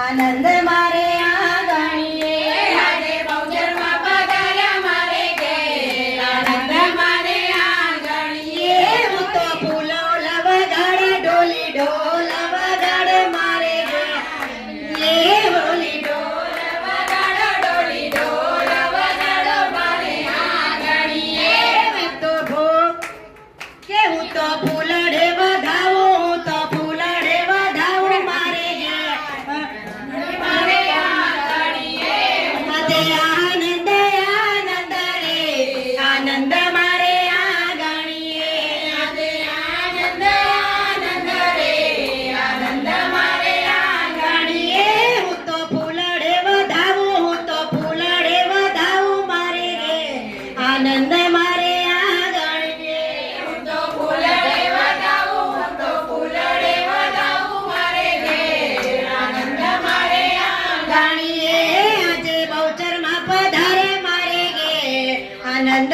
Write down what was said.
આનંદ મારે આંગણીએ આજે બહુચરમાં પધાર્યા મારે ઘેર આનંદ મારે આંગણીએ હું તો ફૂલો લવગાડે ડોલી ઢોલ વગાડે મારે ઘેર હોલી ઢોલ વગાડો ડોલી ઢોલ વગાડો મારે આંગણીએ હું તો ફૂલડે વધાવું હું તો ફૂલડે વધાવું મારે મારે આંગણીએ આજે આનંદ આનંદ રે આનંદ મારે આંગણીએ આજે આનંદ આનંદ રે આનંદ મારે આંગણીએ હું તો ફૂલડે વધાવું હું તો ફૂલડે વધાવું મારે આનંદ મારે આંગણીએ હું તો ફૂલડે વધાવું હું તો ફૂલડે વધાવું મારે આનંદ મારે આંગણીએ આજે બહુચરમાં પધારે મારે આનંદ